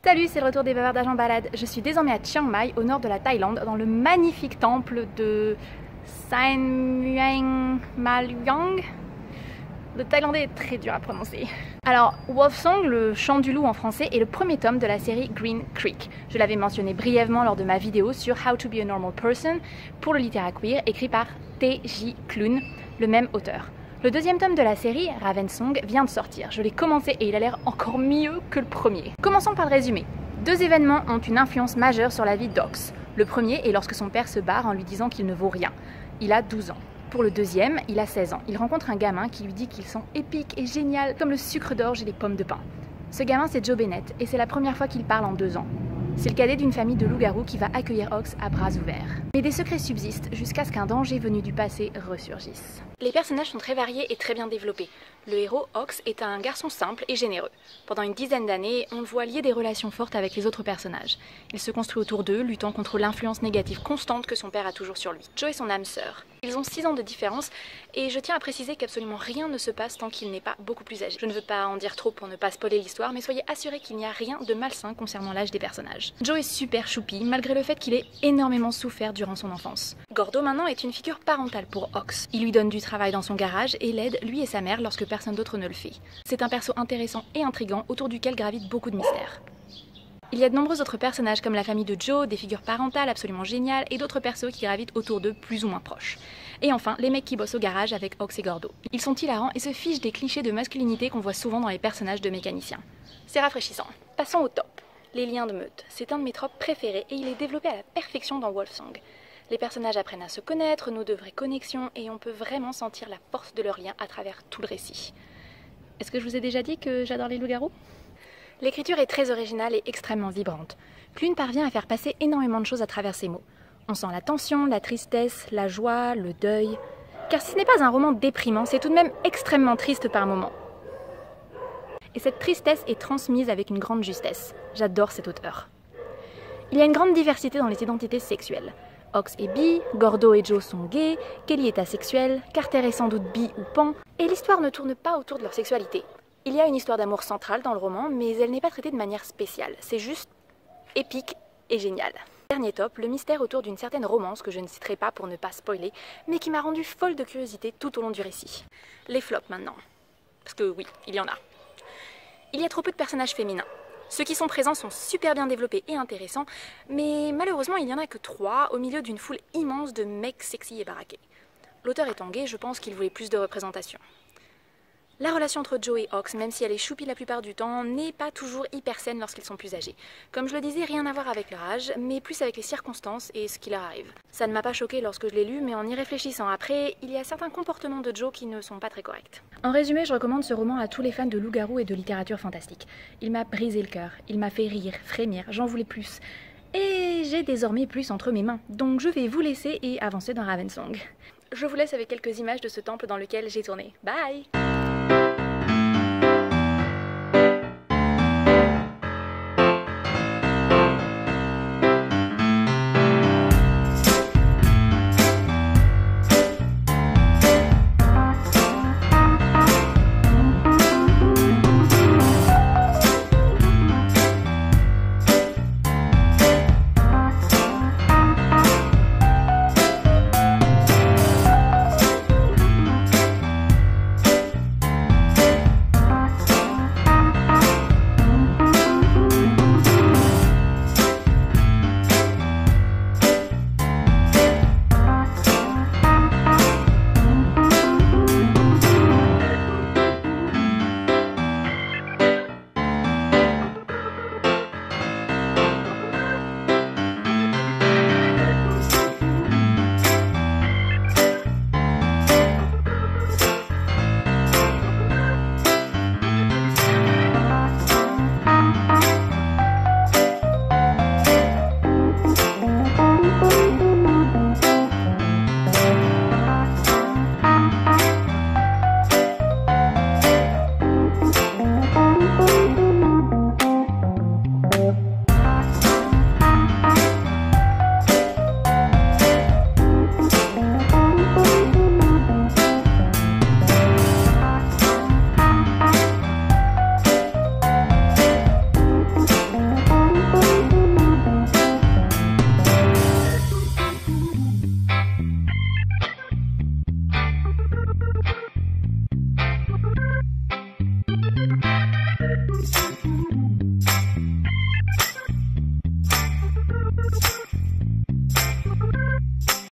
Salut, c'est le retour des bavardages en balade. Je suis désormais à Chiang Mai, au nord de la Thaïlande, dans le magnifique temple de San Muang Maluang. Le thaïlandais est très dur à prononcer. Alors, Wolf Song, le chant du loup en français, est le premier tome de la série Green Creek. Je l'avais mentionné brièvement lors de ma vidéo sur How to be a Normal Person pour le littéraire queer, écrit par T.J. Klune, le même auteur. Le deuxième tome de la série, Ravensong, vient de sortir. Je l'ai commencé et il a l'air encore mieux que le premier. Commençons par le résumé. Deux événements ont une influence majeure sur la vie d'Ox. Le premier est lorsque son père se barre en lui disant qu'il ne vaut rien. Il a 12 ans. Pour le deuxième, il a 16 ans. Il rencontre un gamin qui lui dit qu'ils sont épiques et géniaux comme le sucre d'orge et les pommes de pin. Ce gamin, c'est Joe Bennett et c'est la première fois qu'il parle en 2 ans. C'est le cadet d'une famille de loups-garous qui va accueillir Ox à bras ouverts. Mais des secrets subsistent jusqu'à ce qu'un danger venu du passé ressurgisse. Les personnages sont très variés et très bien développés. Le héros, Ox, est un garçon simple et généreux. Pendant une dizaine d'années, on le voit lier des relations fortes avec les autres personnages. Il se construit autour d'eux, luttant contre l'influence négative constante que son père a toujours sur lui. Joe est son âme sœur. Ils ont 6 ans de différence et je tiens à préciser qu'absolument rien ne se passe tant qu'il n'est pas beaucoup plus âgé. Je ne veux pas en dire trop pour ne pas spoiler l'histoire, mais soyez assurés qu'il n'y a rien de malsain concernant l'âge des personnages. Joe est super choupi, malgré le fait qu'il ait énormément souffert durant son enfance. Gordo maintenant est une figure parentale pour Ox. Il lui donne du travail dans son garage et l'aide, lui et sa mère, lorsque personne d'autre ne le fait. C'est un perso intéressant et intriguant autour duquel gravitent beaucoup de mystères. Il y a de nombreux autres personnages comme la famille de Joe, des figures parentales absolument géniales et d'autres persos qui gravitent autour d'eux plus ou moins proches. Et enfin, les mecs qui bossent au garage avec Ox et Gordo. Ils sont hilarants et se fichent des clichés de masculinité qu'on voit souvent dans les personnages de mécaniciens. C'est rafraîchissant. Passons au top. Les liens de meute. C'est un de mes tropes préférés et il est développé à la perfection dans Wolf Song. Les personnages apprennent à se connaître, nouent de vraies connexions et on peut vraiment sentir la force de leurs liens à travers tout le récit. Est-ce que je vous ai déjà dit que j'adore les loups-garous ? L'écriture est très originale et extrêmement vibrante. Klune parvient à faire passer énormément de choses à travers ses mots. On sent la tension, la tristesse, la joie, le deuil. Car si ce n'est pas un roman déprimant, c'est tout de même extrêmement triste par moments. Et cette tristesse est transmise avec une grande justesse. J'adore cet auteur. Il y a une grande diversité dans les identités sexuelles. Ox est bi, Gordo et Joe sont gays, Kelly est asexuelle, Carter est sans doute bi ou pan, et l'histoire ne tourne pas autour de leur sexualité. Il y a une histoire d'amour centrale dans le roman, mais elle n'est pas traitée de manière spéciale. C'est juste épique et génial. Dernier top, le mystère autour d'une certaine romance que je ne citerai pas pour ne pas spoiler, mais qui m'a rendue folle de curiosité tout au long du récit. Les flops maintenant. Parce que oui, il y en a. Il y a trop peu de personnages féminins. Ceux qui sont présents sont super bien développés et intéressants, mais malheureusement il n'y en a que 3 au milieu d'une foule immense de mecs sexy et baraqués. L'auteur étant gay, je pense qu'il voulait plus de représentation. La relation entre Joe et Ox, même si elle est choupie la plupart du temps, n'est pas toujours hyper saine lorsqu'ils sont plus âgés. Comme je le disais, rien à voir avec leur âge, mais plus avec les circonstances et ce qui leur arrive. Ça ne m'a pas choqué lorsque je l'ai lu, mais en y réfléchissant après, il y a certains comportements de Joe qui ne sont pas très corrects. En résumé, je recommande ce roman à tous les fans de loups-garous et de littérature fantastique. Il m'a brisé le cœur, il m'a fait rire, frémir, j'en voulais plus. Et j'ai désormais plus entre mes mains, donc je vais vous laisser et avancer dans Ravensong. Je vous laisse avec quelques images de ce temple dans lequel j'ai tourné. Bye!